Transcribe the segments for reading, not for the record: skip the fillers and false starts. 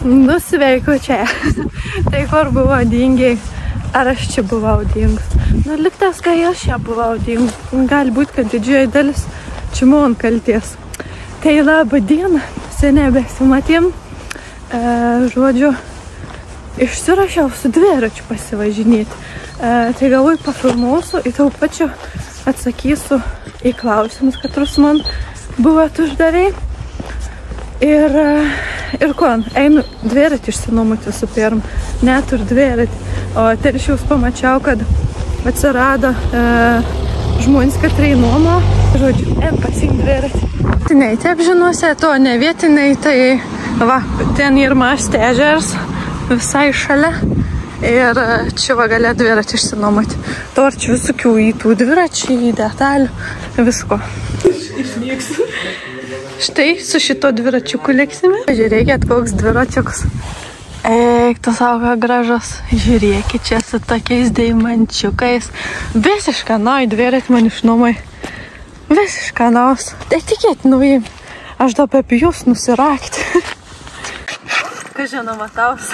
Nusiveiku čia. Tai kur buvo dingiai. Ar aš čia buvau dingus? Nu, liktas, kai aš čia buvau dingus. Gali būti, kad didžioji dalis čia man kalties. Tai labą dieną, seniai besimatėm. Žodžiu, išsirašiau su dviračiu pasivažinėti. Tai galvoju pafilmuosiu, į tau pačiu atsakysiu į klausimus, katrus man buvot uždaviai. Ir ko, einu dviratį išsinuomoti visų pirm, neturiu dviratį. O telšiaus pamačiau, kad atsirado žmonės, kad reinuomo. Žodžiu, pasiimti dviratį. Vietiniai, taip žinuose, to ne vietiniai, tai va, ten ir Mažas ežeras, visai šalia. Ir čia va galė dviratį išsinuomoti. Dabar čia visokių į tų dviračių, į detalių, visko. Išvyksiu. Štai su šito dviračiuku liksime. Žiūrėkit, koks dviračiukas. Eik, tu savo gražus. Žiūrėkit čia su tokiais deimančiukais. Visišką naują dviratį man išnuomai. Visišką naus. Tai tikėt nuim. Aš dabar bijus nusirakti. Ką žinoma taus.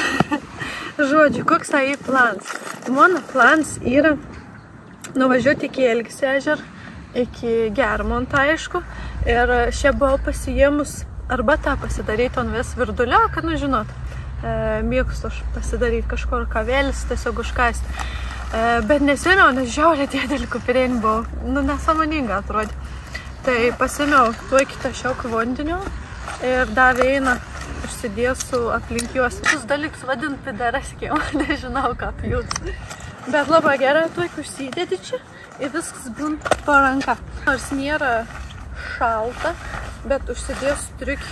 Žodžiu, koks tai plans? Mano plans yra nuvažiuoti iki Elgės ežer, iki Germonto, aišku. Ir čia buvau pasijėmus arbatą pasidaryti ant vis virdulio, kad, nu, žinot, mėgstu aš pasidaryti kažkur kavėlis, tiesiog užkasti. Bet nesėmiau, nes žiauriai didelį kupirėnį buvau, nu, nesąmoninga atrodė. Tai pasėmiau tuo kitą šiaukų vandenio ir dar eina išsidėsiu aplink juos. Šis dalyks vadint pidaraskiau, nežinau, ką pjūs. Bet labai gerai tuo, kai užsidėti čia ir viskas būna po ranka. Nors nėra šalta, bet užsidėsiu triukį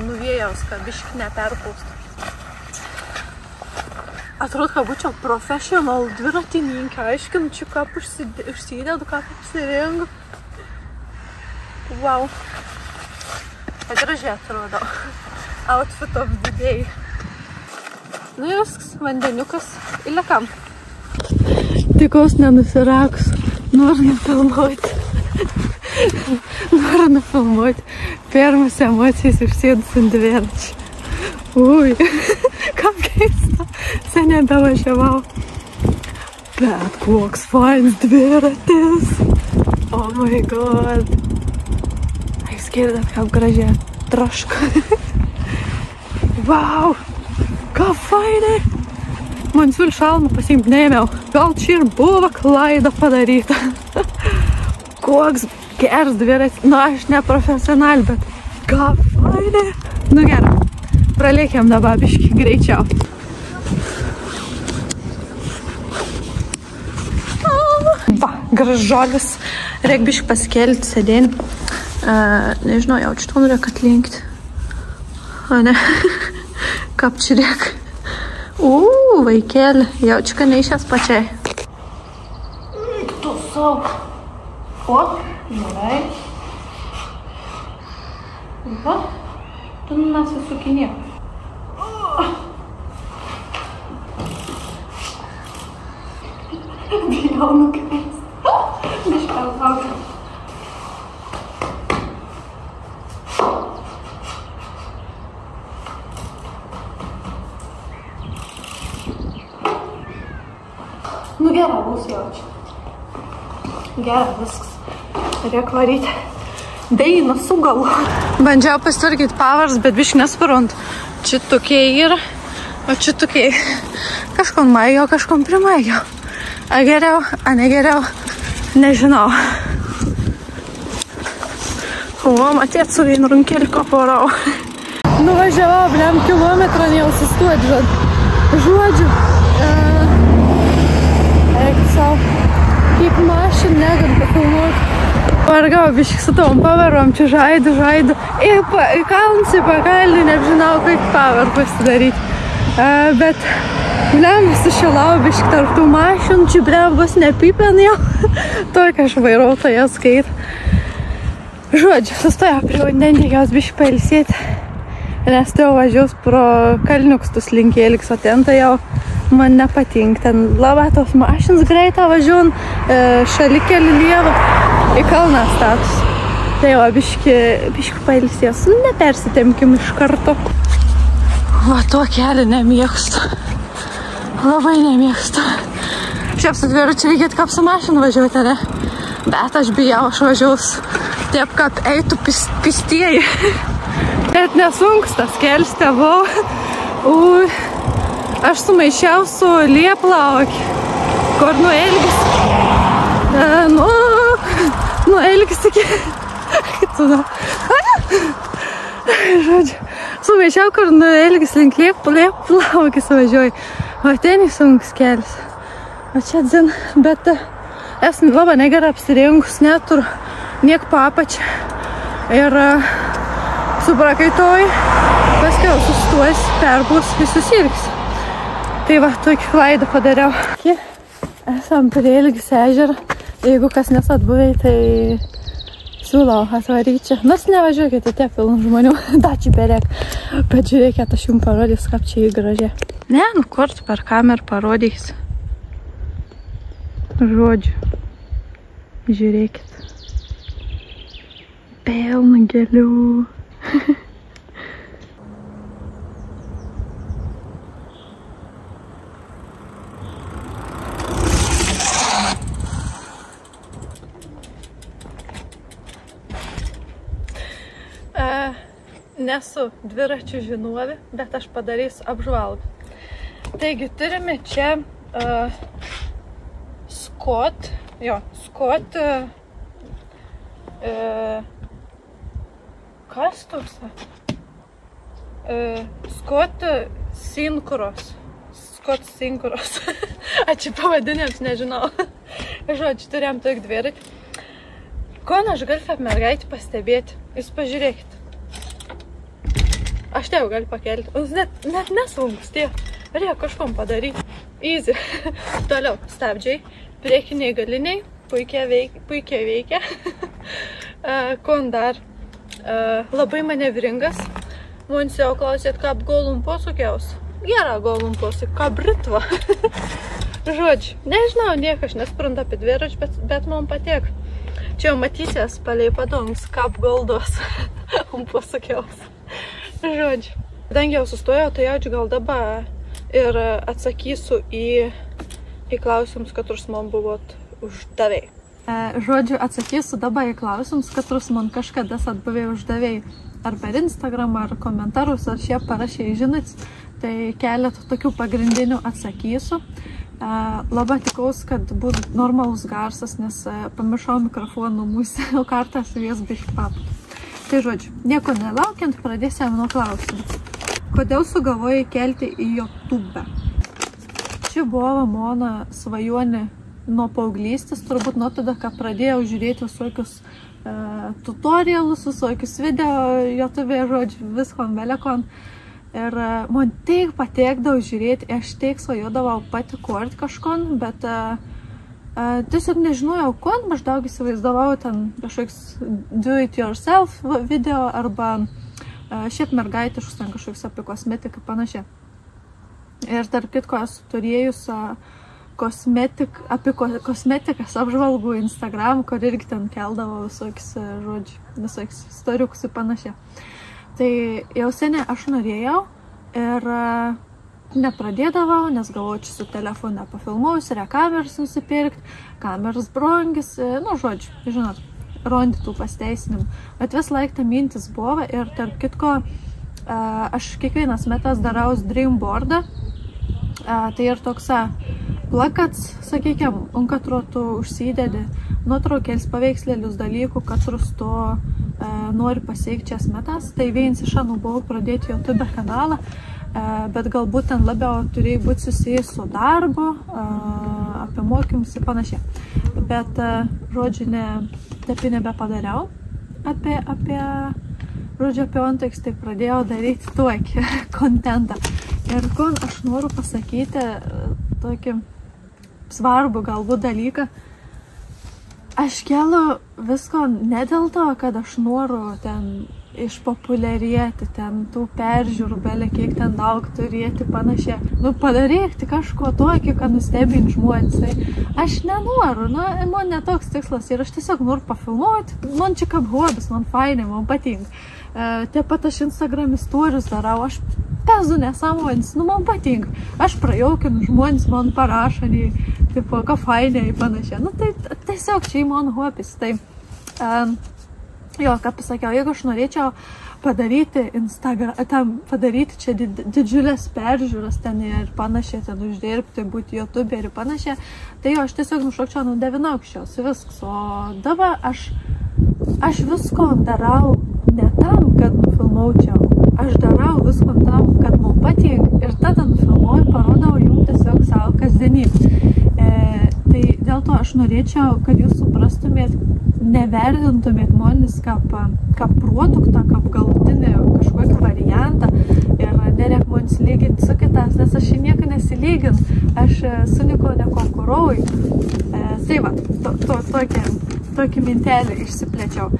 nuvėjaus, kad biškį neperpūstų. Atrodo, kad būčiau profesional dviratininkė, aiškinu, čia kaip užsidedu, kaip apsirengu. Wow. Gražiai atrodo. Outfit of the day. Nu ir viskas, vandeniukas įlekam. Tikos nenusirakus. Noriu nufilmuoti. Noriu nufilmuoti. Pirmas emocijas užsėdus ant dviračio. Ui, kaip keista. Seniai bevažiavau. Bet koks fainas dviratis. Oh my god. Girdėt, kaip gražiai traška. Wow, kaip fainai. Man siūlė šalmą pasiimt neėmiau. Gal čia ir buvo klaida padaryta. Koks geras dviratis. Nu, aš ne profesional, bet kaip fainai. Nu gerai, pralėkiam dabar biškį greičiau. Va, gražuolis. Reik biškį pasikelti, sėdėti. Nežinau, jaučiu, to norėk atlinkti. O ne? Kaip čia reik? Vaikėlį. Jaučiu, kad neišės pačiai. Tu savo. O, gerai. Va, tu nesisukinė. Bijau nukreist. Bišką laukiu. Nu gerai bus jaučiu. Gerai viskas. Reik varyti. Deina su galu. Bandžiau pasitvarkyti pavars, bet biškai nesparant. Čia tokie yra, o čia tokie. Kažkom maigiau, kažkom primaigiau. A geriau, a negeriau. Nežinau. O, matėt su vienu runkelį koporau. Nuvažiavau, bliam, kilometrą neusistuoti, žodžiu. Eik savo, kaip mašin negam pafilmuoti. Vargau, biškai su tom pavarom, čia žaidu. Į kalnus, į pakalnį, nežinau, kaip pavar pasidaryti. Bet, bliam, sušilau biškai tarp tų mašinų, čia bliam bus nepypen jau. Tokia aš vairuotoja skait. Žodžiu, sustojau prie vandenį, jos biškai pailsėti. Nes tai jau važiaus pro kalniukstus linkėliks, o ten tai jau man nepatink. Ten labai tos mašinas greitą važiuon, šalikėlį lievą, į kalną status. Tai jau biškai pailsės, nepersitemkim iš karto. Va, to kelią nemėgstu. Labai nemėgstu. Šiaip su dviračiu reikėtų kaip su mašinu važiuoti, ne? Bet aš bijau, aš važiaus taip, kad eitų pistieji. Bet nesunkus tas kelias tėvau. Aš sumaišiau su Lieplaukį, kur nuo Elgis. Nuo Elgis iki... Žodžiu, sumaišiau, kur nuo Elgis link Lieplaukį suvažiuoju. O ten sunkus kelias. O čia dzin, bet esu labai negerai apsirengus, neturiu niek papačią. Ir suprakaitoju, paskiau sustuos, perbus ir susirgsiu. Tai va, tokį klaidą padariau. Esam prie Elgis ežerą. Jeigu kas nesat buvę, tai siūlau atvaryti čia. Nors nevažiuokite, tiek pilnų žmonių. Dačiai berek. Bet žiūrėkit, aš jums parodys, kaip čia jį gražiai. Ne, nu kur tu per kamerą parodys. Žodžiu. Žiūrėkit. Pilna gėlių. Nesu dviračių žinovė, bet aš padarysiu apžvalgą. Taigi turime čia Scott kas toks? Scott Synchros. Ačiū pavadinėms, nežinau. Žodžiu, turėjom tokį dviratį. Ko aš galiu kaip mergaitį pastebėti? Jūs pažiūrėkit. Aš tai jau galiu pakelti. Net nesunkus tie. Reikia kažkom padaryti. Easy. Toliau stabdžiai. Priekiniai galiniai. Puikiai veikia. Kon dar. Labai manevringas. Mums jau klausėt, kaip golum posukiaus. Gerą golum posuk, kaip Britva. Žodžiu, nežinau, nieko aš nespruntu apie dviračių, bet man patiek. Čia jau matysies palei padomus, kaip goldos posukiaus. Žodžiu. Kadangi jau sustojau, tai jaučiu gal dabar ir atsakysiu į klausimus, katrus man buvot uždavėjai. Žodžiu, atsakysiu dabar į klausimus, katrus man kažkada atbuvėjai uždavėjai. Ar per Instagram, ar komentarus, ar šiaip parašiai žinot. Tai keletą tokių pagrindinių atsakysiu. Labai tikaus, kad bus normalus garsas, nes pamiršau mikrofonų mūsų kartą su jas biškį paput. Tai žodžiu, nieko nelaukiant, pradėsime nuo klausimų. Kodėl sugalvojai kelti į YouTube? Čia buvo mano svajonė nuo paauglystės, turbūt nuo tada, kai pradėjau žiūrėti visokius tutorialus, visokius video, YouTube, žodžiu, viskon, belekon. Ir man tiek patekdavo žiūrėti, aš tiek svajodavau pati kurti kažkon, bet tiesiog nežinojau, kon, aš daug įsivaizdavau ten kažkoks do it yourself video arba šiaip mergaitiškus ten kažkoks apie kosmetiką panašiai. Ir tarp kitko esu turėjus apie kosmetikas apžvalgų Instagram, kur irgi ten keldavo visokius, žodžiu, visokius storiukus ir panašiai. Tai jau seniai aš norėjau ir nepradėdavau, nes galvoju, čia su telefone pafilmuojusi, kameras nusipirkti, kameras brangis, nu žodžiu, žinot, rondytų pasteisinimų. Bet vis laik ta mintis buvo ir tarp kitko aš kiekvienas metas daraus dreamboardą, tai ir toks plakats, sakykime, katru tu užsidedi nuotraukėlis paveikslėlius dalykų, katrus tu nori pasiekti šias metas. Tai vienas iš anų buvau pradėti YouTube kanalą, bet galbūt ten labiau turėjai būti susijęs su darbu, apie mokymus ir panašiai. Bet, žodžiu, taip nebepadariau apie Ontex, tai pradėjau daryti tokį kontentą. Ir kon aš noriu pasakyti tokį svarbų galbūt dalyką. Aš keliu visko ne dėl to, kad aš noriu ten išpopuliarėti, ten tų peržiūrų, belė kiek ten daug turėti panašiai. Nu, padarėkti kažko tokį, kad nustebint žmonės. Aš nenoriu, man netoks tikslas ir aš tiesiog noriu pafilmuoti. Man čia kaip hobis, man fainai, man patinka. Taip pat aš Instagram istorius darau, aš pezu nesąmonės, nu man patinka. Aš prajaukinu, žmonės man parašo, tipo, ką fainė į panašiai. Nu tai tiesiog čia į mano hobis. Tai, jo, ką pasakiau, jeigu aš norėčiau padaryti padaryti čia didžiulės peržiūras ten ir panašiai, ten uždirbti, būti YouTube ir panašiai, tai jo, aš tiesiog nušokčiau nuo 9 aukščiaus, viskas. O dabar aš visko darau ne tam, kad nufilmaučiau, aš darau visko tam, kad man patinka ir tada nufilmuoju, parodau jums tiesiog savo kasdienybę. Tai dėl to aš norėčiau, kad jūs suprastumėt, nevertintumėt monis kaip produktą, kaip galutinį kažkokį variantą ir nereik monis lyginti su kitas, nes aš nieko nesilygin, aš su nieko nekonkuruoju. Tai va, tokį mintelį išsiplėčiau.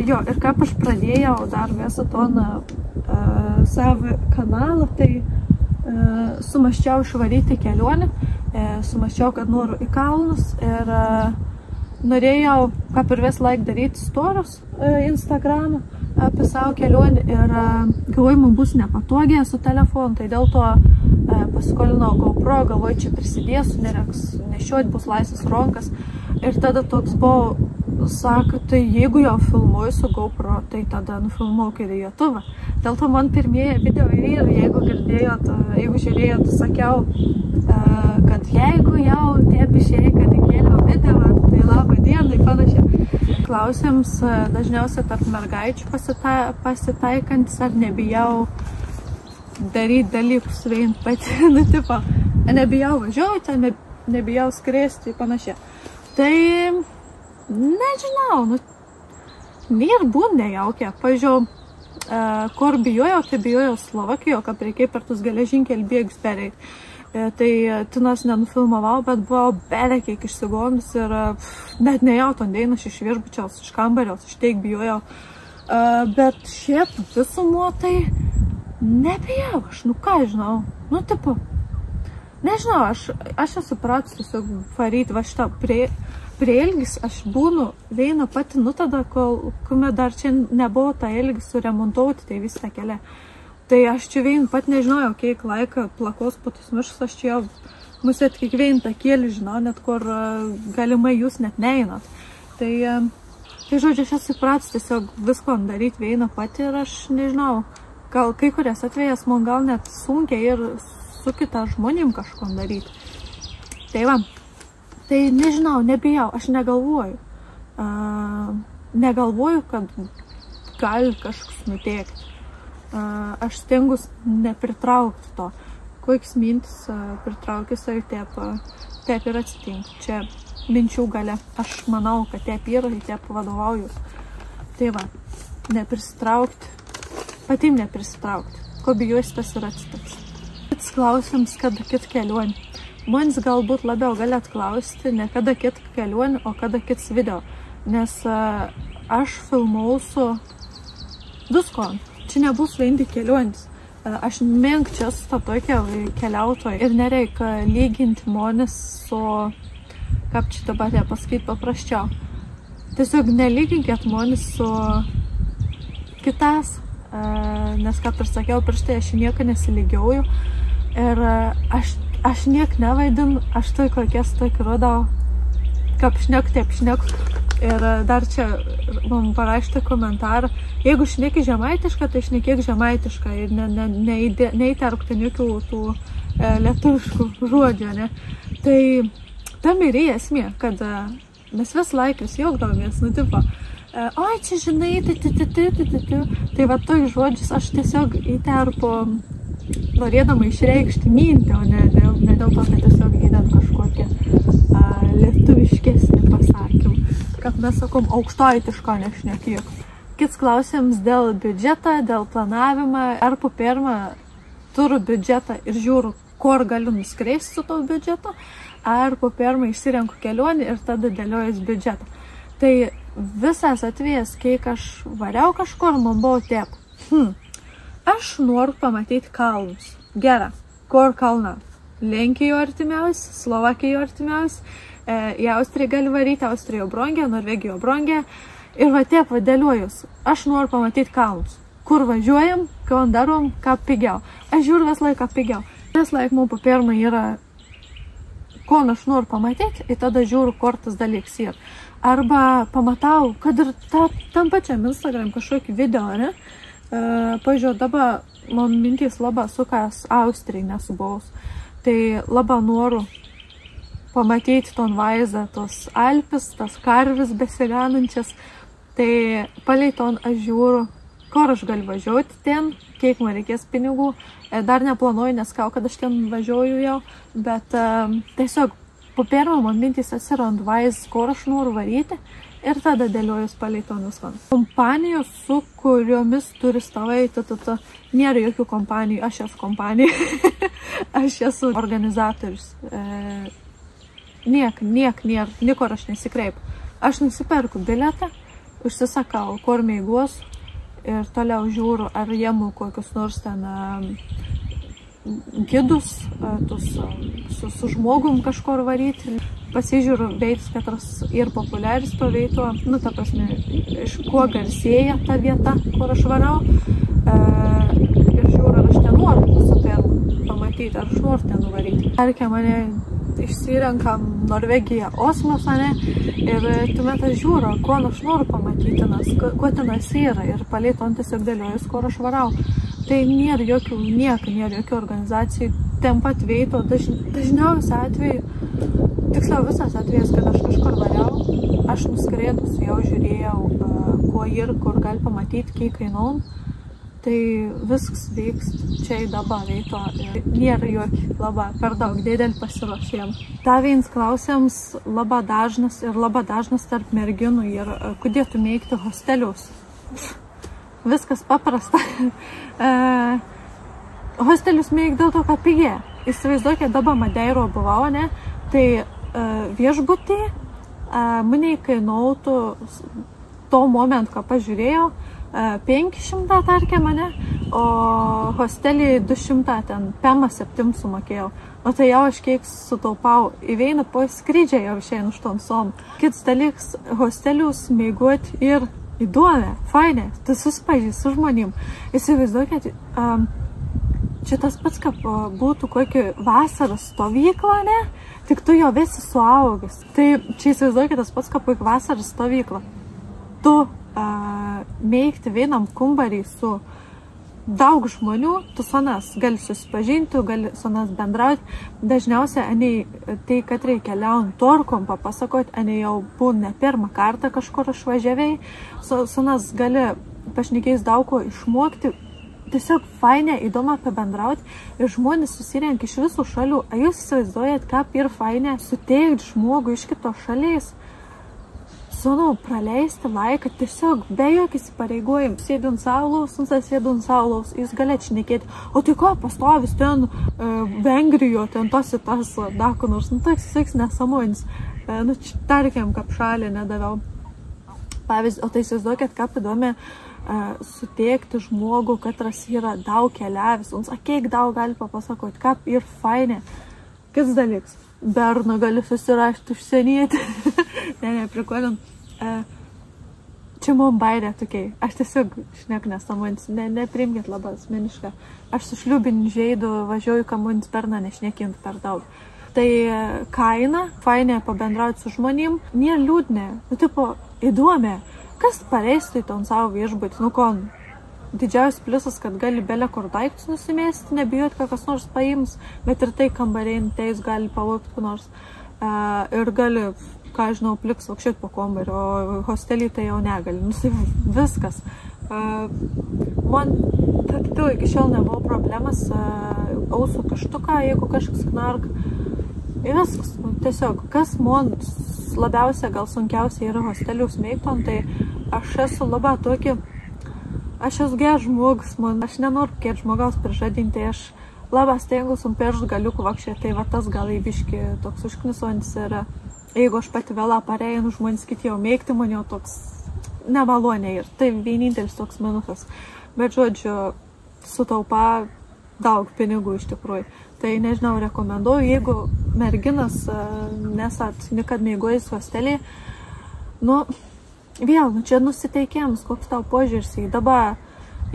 Jo, ir kaip aš pradėjau dar visą toną savo kanalą, tai sumaščiau išvaryti kelionę, sumaščiau, kad noriu į kalnus ir norėjau, kaip ir vis laik daryti storos Instagramą apie savo kelionę ir galvoju, man bus nepatogiai su telefonu, tai dėl to pasikolinau GoPro, galvoju, čia prisidėsiu, nereiks nešioti, bus laisvas rankas ir tada toks buvo, sako, tai jeigu jau filmuoju su GoPro, tai tada nufilmuok ir į YouTube. Dėl to man pirmieji video ir jeigu girdėjot, jeigu žiūrėjot, sakiau, kad jeigu jau taip išėjai, kad įkėliau video, tai labą dieną, tai panašiai. Klausiams dažniausiai tarp mergaičių pasitaikantis, ar nebijau daryti dalykus vien pati, nu tipo, nebijau važiuoti, nebijau skrėsti, tai panašiai. Tai nežinau, nu, ir būn nejaukia. Pavyzdžiui, kur bijojau, tai bijojau Slovakijoje, kad reikia per tus geležinkelį bėgus pereit. Tai tinas nenufilmavau, bet buvau belekiek išsigondus ir net nejau ton deinas iš viešbučiaus, iš kambariaus, iš teik bijojau. Bet šiaip visumo tai nebijau, aš, nu ką žinau, nu tipo, nežinau, aš esu pratus tiesiog varyti va šitą prieilgis, aš būnu veina pati, nu tada, kol dar čia nebuvo tą ilgį suremontuoti, tai visą kelią. Tai aš čia vein pat nežinojau, kiek laiką plakos po tus miškus, aš čia jau musėt kiekvien tą kėlį žinau, net kur galimai jūs net neinat. Tai žodžiu, aš esu pratus tiesiog visko daryti veina pati ir aš nežinau, gal kai kurias atvejas man gal net sunkiai ir su kita žmonėm kažkom daryti. Tai va, tai nežinau, nebijau, aš negalvoju. Negalvoju, kad gali kažkas nuteikti. Aš stengus nepritraukti to. Kokias mintis pritraukti save, taip ir atsitinka. Čia minčių gale. Aš manau, kad taip yra, taip vadovauju. Tai va, neprisitraukti. Patim neprisitraukti. Ko bijuosi, tas ir atsitiks. Kits klausimas, kada kit kelionė. Manis galbūt labiau galėt klausti ne kada kit kelionė, o kada kits video. Nes aš filmausiu visko. Čia nebus vien tik kelionės. Aš mėgčias tą tokią keliautoją ir nereikia lyginti monis su, kaip čia dabar ją pasakyti paprasčiau. Tiesiog nelyginkit monis su kitas, nes kaip ir sakiau, prieš tai aš nieko nesilygiauju ir aš niek nevaidinu, aš tai kokias tokį rodau, kaip šneku, taip šneku. Ir dar čia man parašyti komentarą, jeigu šneki žemaitišką, tai šnekėk žemaitišką ir neįterpti jokių tų lietuviškų žodžių, ne? Tai tam ir esmė, kad mes vis laikas juokdavomės, nu tipo, oi, čia žinai, tai va tojų žodžius aš tiesiog įterpu, norėdama išreikšti mintį, o ne dėl to, kad tiesiog įdant kažkokią lietuviškesnį pasakymą. Kad mes sakom, aukštaitiško nešnekėk. Kits klausimas dėl biudžetą, dėl planavimą. Ar po pirmą turiu biudžetą ir žiūriu, kur galiu nuskreisti su to biudžeto, ar po pirmą išsirenku kelionį ir tada dėliojas biudžetą. Tai visas atvejas, kai aš variau kažkur, man buvo taip. Aš noriu pamatyti kalnus. Gera. Kur kalna? Lenkijoje artimiausi, Slovakijoje artimiausi. Į Austriją gali varyti, Austrijoje brangė, Norvegijoje brangė. Ir va taip vadėliuojus. Aš noriu pamatyti kalnus. Kur važiuojam, kai man darom, ką pigiau. Aš žiūriu vis laiką pigiau. Vis laik man po pirmą yra, ko aš noriu pamatyti, ir tada žiūriu, kur tas dalyks yra. Arba pamatau, kad ir tam pačiam Instagram kažkokį video, ne? Pažiūrėjau, dabar man mintys labai sukas Austrijai nesubuvus. Tai labai noriu pamatyti ton vaizdą, tos Alpes, tas karvis besiganančias. Tai palei ton aš žiūriu, kur aš galiu važiuoti ten, kiek man reikės pinigų. Dar neplanuoju, nes kad aš ten važiuoju jau, bet tiesiog po pirmą man mintys atsirand vaizdas, kur aš noriu varyti ir tada dėliojus palei ton viską. Kompanijos, su kuriomis turistavai, nėra jokių kompanijų, aš esu kompanija, aš esu organizatorius. Niekur aš nesikreipu. Aš nusiperku bilietą, užsisakau, kur meigos ir toliau žiūriu, ar jėmu kokius nors ten gidus, su žmogum kažkur varyti. Pasižiūriu veitus, kad ir populiaris to veito, ta prasme, iš kuo garsėja ta vieta, kur aš varau. Ir žiūriu, ar aš ten noriu visų pirma pamatyti, ar aš noriu ten nuvaryti. Tarkia mane išsirenkam Norvegiją, Oslos, ne? Ir tuomet aš žiūriu, ko aš noriu pamatyti, ko tenas yra. Ir palei ton tiesiog dėliojus, kur aš varau. Tai nėra jokių organizacijų, ten pat veito, dažniausiai atveju, tiksliau visas atvejas, kad aš kažkur variau, aš nuskredus, jau žiūrėjau, kuo ir kur gali pamatyti, kiek kainom, tai viskas vyksta čia į dabar veito, nėra jokių labai per daug didelį pasiruošimą. Dar vienas klausimas labai dažnas tarp merginų ir kodėl tu mėgti hostelius? Viskas paprasta. Hostelius mėg dėl to, kad pigiai. Įsivaizduokit, dabar Madeiro buvau, ne? Tai viešbutį mane kainautų to momentu, ką pažiūrėjau, 500 tarkim, ne? O hostelį 200, ten 5-7 sumokėjau. O tai jau aš kiek sutaupau. Įveina po skrydžią jau išeinu iš ton som. Kits dalyks, hostelius mėgoti ir įdomi, fainė, tu susipažįsti su žmonėm. Įsivaizduokit, čia tas pats, kaip būtų kokį vasaros stovyklą, ne? Tik tu jau visi suaugęs. Tai čia įsivaizduokit tas pats, kaip kokį vasaros stovyklą. Tu mėgti vienam kambarį su daug žmonių, tu su nas gali susipažinti, gali su nas bendrauti. Dažniausiai, tai, kad reikia keliaujant torkom papasakoti, jau būna ne pirmą kartą kažkur išvažiavai, su nas gali pašnekėjus daug ko išmokti, tiesiog fainė, įdomu pabendrauti ir žmonės susirenka iš visų šalių. A jūs įsivaizduojat, kaip ir fainė suteikti žmogų iš kitos šalies, praleisti laiką, tiesiog be jokis įpareigojimų. Sėdu ant saulaus, jūs galėt šnekėti, o tai ko pastovis ten Vengrijoje, ten tas ir tas, dako nors, toks nesamojinis. Tarkim, kaip šalį nedaviau. Pavyzdžiui, o tai įsivaizduokit, kaip įdomi suteikti žmogų, katras yra daug keliavęs, kiek daug gali papasakoti, kaip ir fainė. Kits dalyks, berną gali susirašti užsienietį. Neprikolint. Čia mum bairė tokiai. Aš tiesiog šnek nesamonis, neprimkit labai asmenišką. Aš su šliubiniu žeidu važiuoju kamunis berną nešnekint per daug. Tai kaina, fainė pabendrauti su žmonėm, nėra liūdnė, tipo įdomi. Kas pareistų į ton savo viešbutį? Didžiausias pliusas, kad gali belė kur daiktus nusimesti, nebijot, kad kas nors paims, bet ir tai kambarėn, tai jūs gali pavokti kur nors. Ir gali, ką žinau, pliks vaikščioti po kambarį, o hostelį tai jau negali. Viskas. Man tu iki šiol nebuvo problemas ausų kištuką, jeigu kažkas knark. Ir viskas. Tiesiog, kas man labiausia, gal sunkiausia yra hostelius meikton, tai aš esu labai tokį, aš esu geras žmogus, aš nenoriu kiek žmogaus prižadinti, aš labai stengiuosi peršt galiukų vakščiai, tai va tas gal įbiški toks užknisonis ir jeigu aš pati vėlą pareinu, žmonės kiti jau mėgti, man jau toks nemaloniai ir tai vienintelis toks minusas. Bet žodžiu, sutaupa daug pinigų iš tikrųjų. Tai nežinau, rekomenduoju, jeigu merginas nesat nikad mėgojus hostelį, čia nusiteikėms, koks tau požiūris į dabar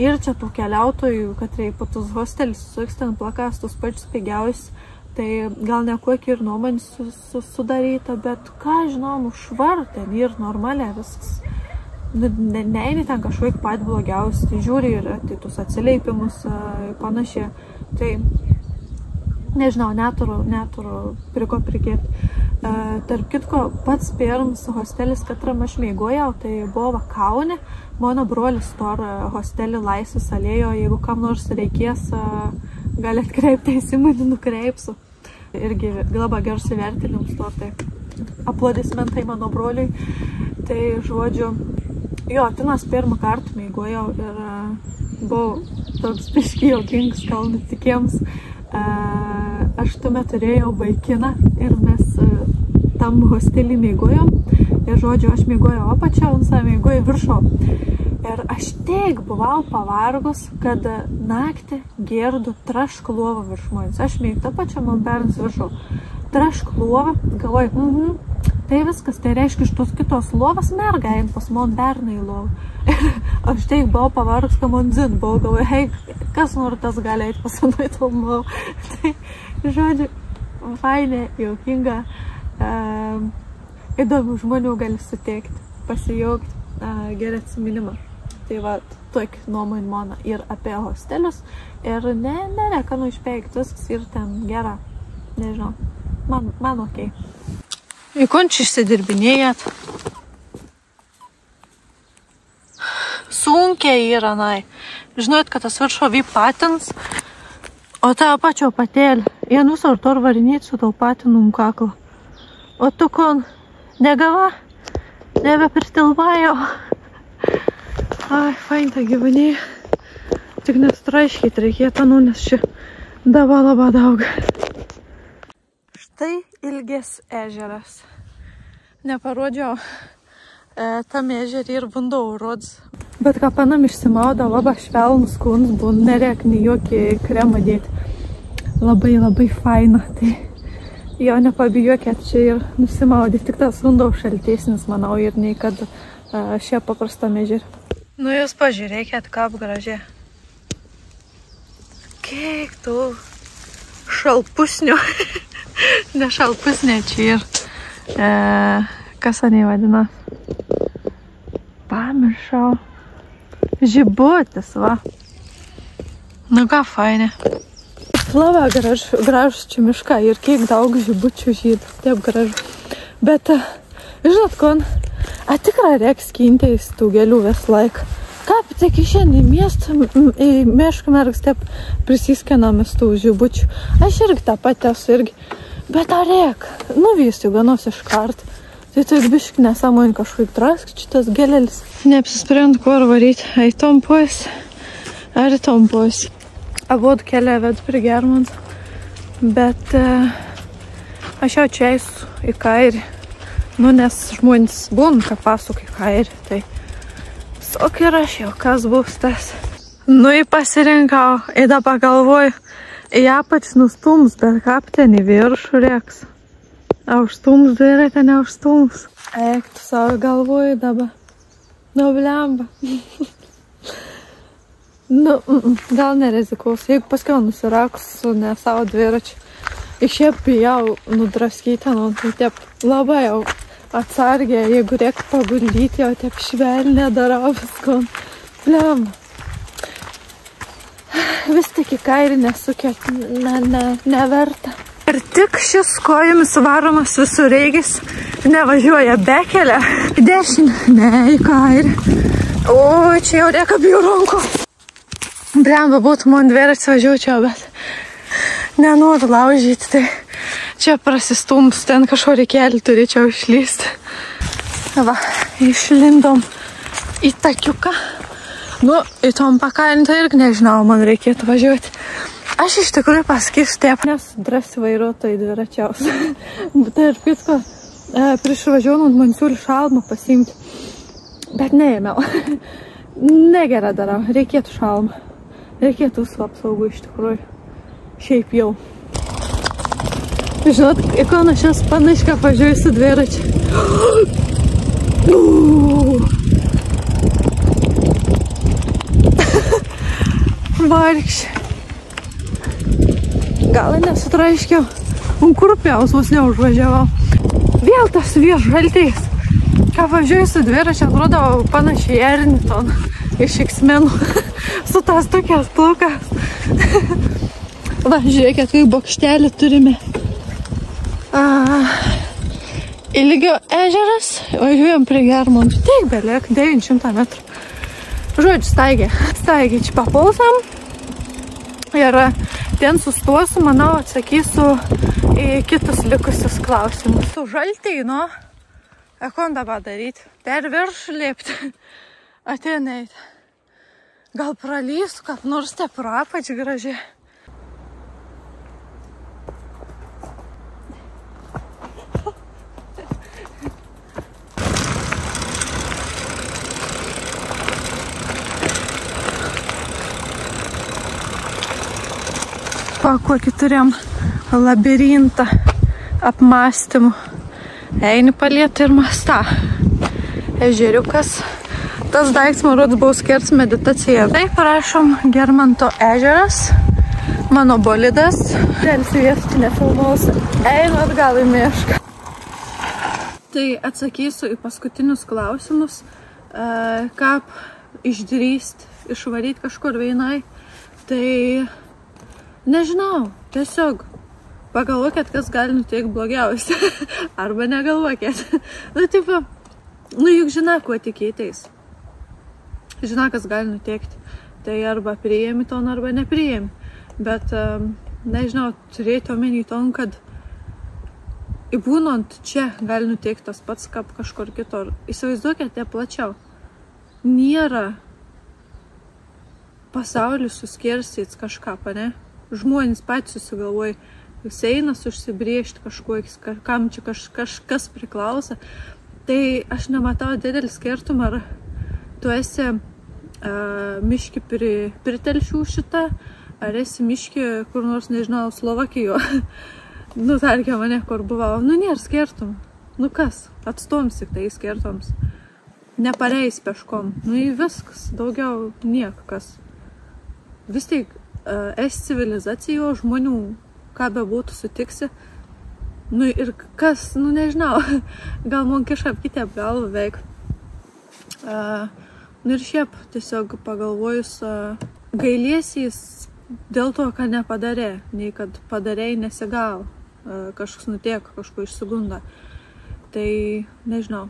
Ir čia tų keliautojų, kad reikia tus hostelis suiks ten plakas, tus pačius pigiausius, tai gal nekokį ir nuomonį sudaryta, bet ką žinau, nu švar ten ir normaliai viskas. Neini ten kažkaip pat blogiausiai, tai žiūri ir tai tus atsileipimus panašiai. Tai nežinau, neturiu priko prikėti. Tarp kitko, pats pirmas hostelis, katram aš mėgojau, tai buvo Kaune. Mano brolis tor hostelį Laisvės alėjo, jeigu kam nors reikės, gali atkreiptis į mane, nukreipsiu. Irgi labai gerus įvertinimus tor, tai aplodismentai mano broliui. Tai žodžiu, jo, tinas pirmą kartą mėgojau ir buvau toks biški juokingas, gal netikiems. Aš tuomet turėjau vaikiną ir mes tam hostelį mėgojom. Ir žodžiu, aš mėgojau apačią, un save mėgojau viršo. Ir aš tiek buvau pavargus, kad naktį gerdu trašk lovą virš manęs. Aš mėgta apačią, man pernas viršo. Trašk lovą, galvoju, tai viskas, tai reiškia, iš tos kitos lovas merga eina pas man perną į lovą. Aš tiek buvau pavargus, kad man dzin buvau, galvoju, hei, kas nori tas gali eiti pasanai tom lovą. Tai, žodžiu, fainė, jaukinga, įdomių žmonių gali suteikti, pasijaukti, gerą atsiminimą. Tai va, tokį nuomonį mano ir apie hostelius ir nerekanu išpeikti, viskas ir ten gera, nežinau, man okei. Į končiai išsidirbinėjat. Sunkiai yra, nai. Žinot, kad tas viršo patins, o tą pačio patėlį. Jie nusar tor varinėti su tau patinu kaklą. O tu kon negava, nebepristilvajo. Ai, fainta gyvūnė. Tik nestraiškit reikėtų, nes čia dava labai daug. Štai Ilgės ežeras. Neparodžiau tam ežerį ir bandau rodys. Bet ką panam išsimauda, labai švelnus kūnas, buvo nereik nei jokį kremą dėti. Labai faina. Tai jo nepabijokėt čia ir nusimaudė. Tik tas vanduo šaltesnis, manau, ir nei kad šia paprastam ežerį. Nu jūs pažiūrėkit, kaip gražiai. Kiek tų šalpusnių. Ne šalpusnė čia ir. Kas aniai vadina? Pamiršau. Žibuotis, va. Nu ką, fainė. Labai gražus čia miška ir kiek daug žibučių žydų. Taip gražu. Bet, žinot, kon, tikrai reiks skintis tų gėlių vis laiką. Kaip, tik šiandien į miestą, į mešką mergas taip prisiskenamis tų žibučių. Aš irgi tą patį esu irgi. Bet ar reik? Nuvysiu ganos iš karto. Tai taip biški nesąmonį kažkaip trask šitas gėlelis. Neapsisprend, kur varyti. Ai tompuos, ar tompuos. Abudu kelią ved prie Germanto. Bet aš jau čia eisiu į kairį. Nu, nes žmonės būna, ką pasuk į kairį. Tai sok ir aš jau, kas bus tas. Nu, į pasirinkau, į dabar galvoju, į apač nustums, bet kaip ten į viršų reiks. Užstums dviratę, neužstums. Eik, tu savo galvoju dabar. Nu, blemba. Nu, gal nerizikuos. Jeigu paskiau nusirakus su ne savo dviračiu. Išėp bijau nudraskyti, nu, tai taip labai jau atsargiai, jeigu reikia paguldyti, jau taip švelnė darau visko. Blemba. Vis tik į kairį nesukėt, neverta. Ir tik šis kojomis varomas visureigis nevažiuoja bekelę. Į dešinę, ne, į kairį. O, čia jau reikia bijau rankų. Blemba, būtų man dviratis važiuočiau, bet nenoriu laužyti, tai čia prasistums, ten kažkokį kelį turėčiau išlysti. Va, išlindom į takiuką. Nu, į tom pakalintą irgi nežinau, man reikėtų važiuoti. Aš iš tikrųjų pasakysiu taip, nes drąsi vairuotojai dviračiaus. Tai ir kitko, prieš važiuojant man siūlė šalmą pasiimti, bet neėmiau. Negera darau, reikėtų šalmą. Reikėtų su apsaugų iš tikrųjų. Šiaip jau. Žinot, į kauną šias panašką važiuoju su dviračiu. vargšė. Gal nesutraiškiau. Kurpiaus vos neužvažiavau. Vėl tas viešžaltys. Ką važiuoju su dviračiu, atrodo panašiai Ernton iš X-menų. Su tas tokias plaukas. Va, žiūrėkit, kai bokštelį turime. Ilgio ežeras. Važiuojam prie Germontų. Taip, beliek 900 metrų. Žodžiu, staigiai čia papulsam. Ir ten sustosiu, manau, atsakysiu į kitus likusius klausimus. Su žaltyno, ką dabar daryti? Per viršų lėpti, ateinait. Gal pralysiu, kad nors te pro apačią gražiai. Kokį turėjom labirintą apmąstymų. Eini palėti ir mąsta. Ežeriukas. Tas daiktas, man rodos, buvo skirtas meditacija. Tai prašom, Germanto ežeras. Mano bolidas. Dėl sviestų nefilmausi. Einu atgal į mišką. Tai atsakysiu į paskutinius klausimus. Kaip išdrįst, išvaryti kažkur vienai. Tai nežinau, tiesiog pagalvokit, kas gali nuteikti blogiausia. Arba negalvokit. Juk žina, kuo tikėtais. Žina, kas gali nuteikti. Tai arba priėmi ton, arba nepriėmi. Bet, nežinau, turėti omeny ton, kad įbūnant čia gali nuteikti tas pats, kaip kažkur kitur. Įsivaizduokite plačiau. Nėra pasaulis suskirstyts kažką, ne? Žmonės patys susigalvoja, jis einas užsibriežti kažkuo, kam čia kažkas priklauso. Tai aš nematau didelį skirtumą, ar tu esi miški prie Telšių šitą, ar esi miški kur nors, nežinau, Slovakijoje. Tarkim, mane kur buvau. Nėra skirtumų. Kas? Atstoms tik tai skirtoms. Nepareis peškom. Viskas. Daugiau niekas. Vis tik esi civilizacijos žmonių, ką bebūtų sutiksi. Ir kas, nežinau, gal man kažkaip kitaip galva veik. Ir šiaip tiesiog pagalvojus, gailiesiais dėl to, ką nepadarė, nei kad padarėjai nesigavo, kažkas nutiek, kažko išsigunda. Tai, nežinau,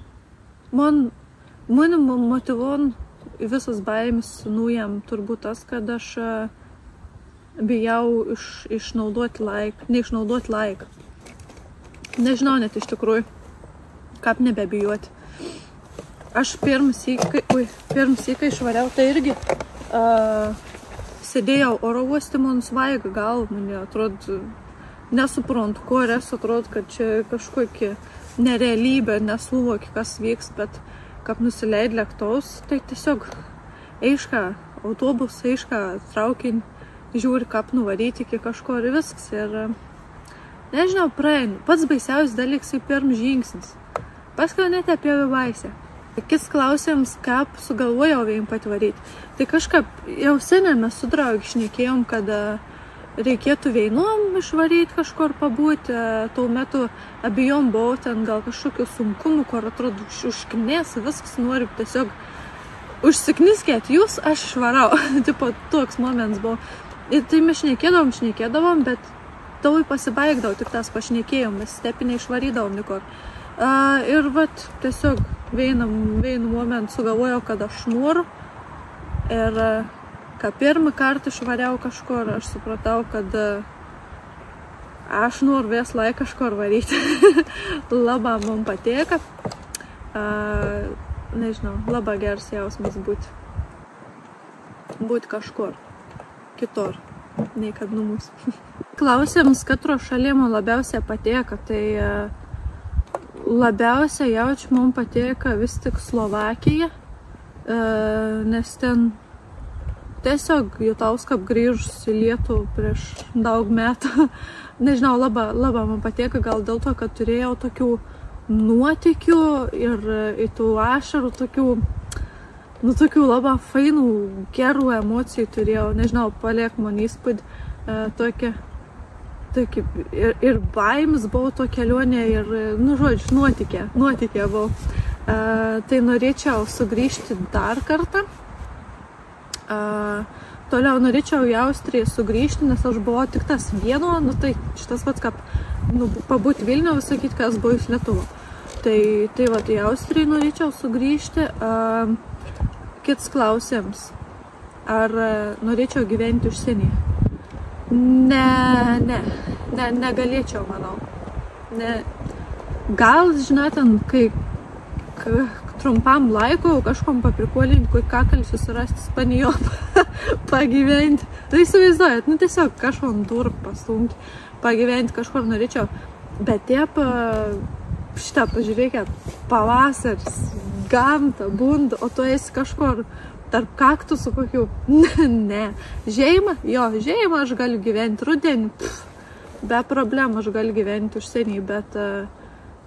mane motyvuon visas baimis naujam turbūt tas, kad aš bijau neišnaudoti laiką. Nežinau net iš tikrųjų, kaip nebebijoti. Aš pirmą syką išvariau, tai irgi sėdėjau oro uoste, man svaiga galva, man atrodo, nesuprantu, ko ir esu, atrodo, kad čia kažkokia nerealybė, nesuvoki, kas vyks, bet kaip nusileid lėktuvus, tai tiesiog eiška autobus, eiška traukinį, žiūri, kaip nuvaryti iki kažko ir viskas. Ir nežinau, praeinu. Pats baisiausias dalykas į pirm žingsnis. Paskui net apie baisę. Kis klausimas, kaip sugalvojau vėjim patvaryti. Tai kažkaip jau seniai mes su draugi šnekėjom, kad reikėtų veinom išvaryti kažkur pabūti. Tuo metu abijom buvau ten gal kažkokių sunkumų, kur atrodo užknės, viskas nori tiesiog užsikniskėt jūs, aš išvarau. Tipo, toks moments buvo. Ir tai mes šnekėdavom, bet tavai pasibaigdavo, tik tas pašnekėjom, mes stepinę išvarydavom nikur. Ir vat, tiesiog vienu momentu sugalvojau, kad aš noriu. Ir ką pirmą kartą išvariau kažkur, aš supratau, kad aš noriu vis laiką kažkur varyti. Labai man patinka. Nežinau, labai geras jausmas būti kažkur kitur, nei kad numus. Klausimas, katro šalia man labiausiai patinka, tai labiausiai jaučiu man patinka vis tik Slovakija, nes ten tiesiog jutaus, kaip grįžus į Lietuvą prieš daug metų. Nežinau, labai man patinka, gal dėl to, kad turėjau tokių nuotykių ir į tų ašarų tokių, nu, tokių labai fainų, gerų emocijų turėjau, nežinau, paliek man įspūdį, tokia ir baimis buvau to kelionė ir, nu, žodžiu, nuotikė buvau. Tai norėčiau sugrįžti dar kartą. Toliau norėčiau į Austriją sugrįžti, nes aš buvau tik tas vieno, nu, tai šitas pats, kaip, nu, pabūti Vilniuje, sakyti, kas buvo iš Lietuvo. Tai va, į Austriją norėčiau sugrįžti. Kits klausimas, ar norėčiau gyventi užsienyje? Negalėčiau, manau. Gal, žinoten, kai trumpam laiku kažkom paprikolinti, kai kakalį susirasti Ispanijoje pagyventi. Tai įsivaizduojat, nu tiesiog kažkom durp pastumti, pagyventi kažkur norėčiau. Bet tiep šitą pažiūrėkit, pavasaris, gamta, bunda, o tu esi kažkur tarp kaktusų kokių. Ne. Žiemą? Jo, žiemą aš galiu gyventi, rudenį, be problemų aš galiu gyventi užsienį, bet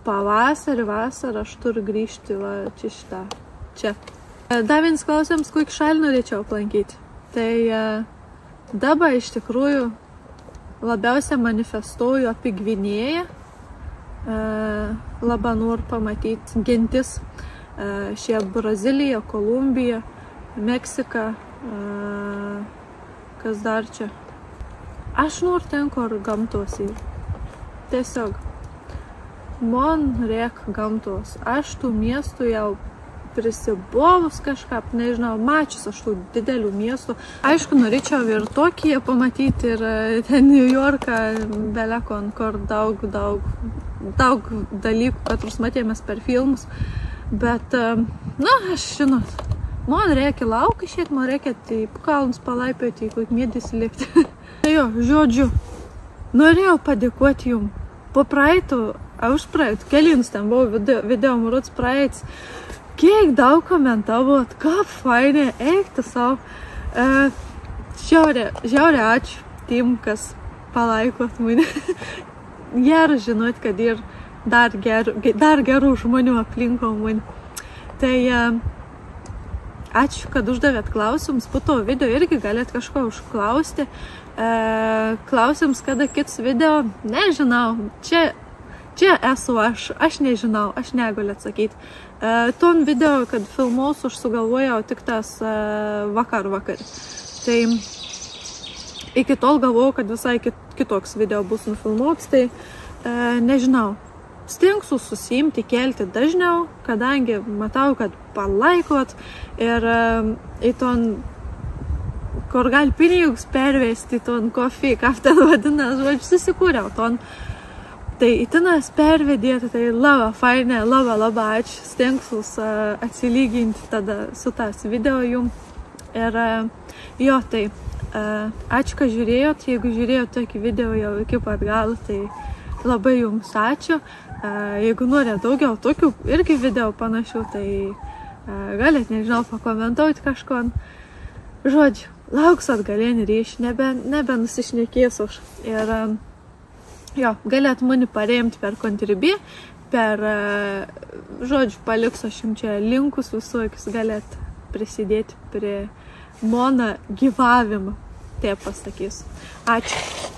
pavasarį, vasarą aš turiu grįžti va čia. Dar vienas klausimas, kokį šalį norėčiau aplankyti. Tai dabar iš tikrųjų labiausiai manifestuoju apie Gvinėją. Labai noriu pamatyti gentis. Šie Brazilija, Kolumbija, Meksika, kas dar čia. Aš noriu ten, kur gamtos yra. Tiesiog. Man reikia gamtos. Aš tų miestų jau prisibovus kažkaip, nežinau, mačius aš tų didelių miestų. Aišku, norėčiau ir Tokiją pamatyti, ir ten New Yorką, belekon, kur daug dalykų, katrus matėmės per filmus. Bet, nu, aš žinot, man reikia lauką išėti, man reikia į kalnus palaipioti, į kokį medį įsilipti. Tai jo, žodžiu, norėjau padėkoti jums. Po praeitų, kelins ten buvo video muruts praeits, kiek daug komentavot, kaip fainai, eikti savo. Žiauriai ačiū tiem, kas palaikot mane. Gerai žinot, kad ir dar gerų žmonių aplinko mane. Tai ačiū, kad uždavėt klausimus. Po to video irgi galėt kažko užklausti. Klausimus, kada kits video, nežinau. Čia esu aš nežinau, aš negaliu atsakyti. Tom video, kad filmuosiu, aš sugalvojau tik tas vakar. Tai iki tol galvojau, kad visai kitoks video bus nufilmuoks, tai nežinau. Stengsiu susiimti, kelti dažniau, kadangi matau, kad palaikot ir į ton, kur gali pinigus pervesti, ton kofį, kaip ten vadinas, žodžiu, susikūriau ton. Tai įtinas pervedėti, tai labai fainė, labai ačiū, stengsius atsilyginti tada su tas video jum. Ir jo, tai ačiū, kad žiūrėjot, jeigu žiūrėjot tokį video jau iki pat galo, tai labai jums ačiū. Jeigu norėt daugiau tokių irgi video panašių, tai galėt, nežinau, pakomentuoti kažko. Žodžiu, lauksiu atgalinį ryšį, nebenusišnekėsiu už. Ir jo, galėt mane paremti per Contribui, žodžiu, paliksiu aš jums čia linkus visokius, galėt prisidėti prie mano gyvavimo, taip pasakysiu. Ačiū.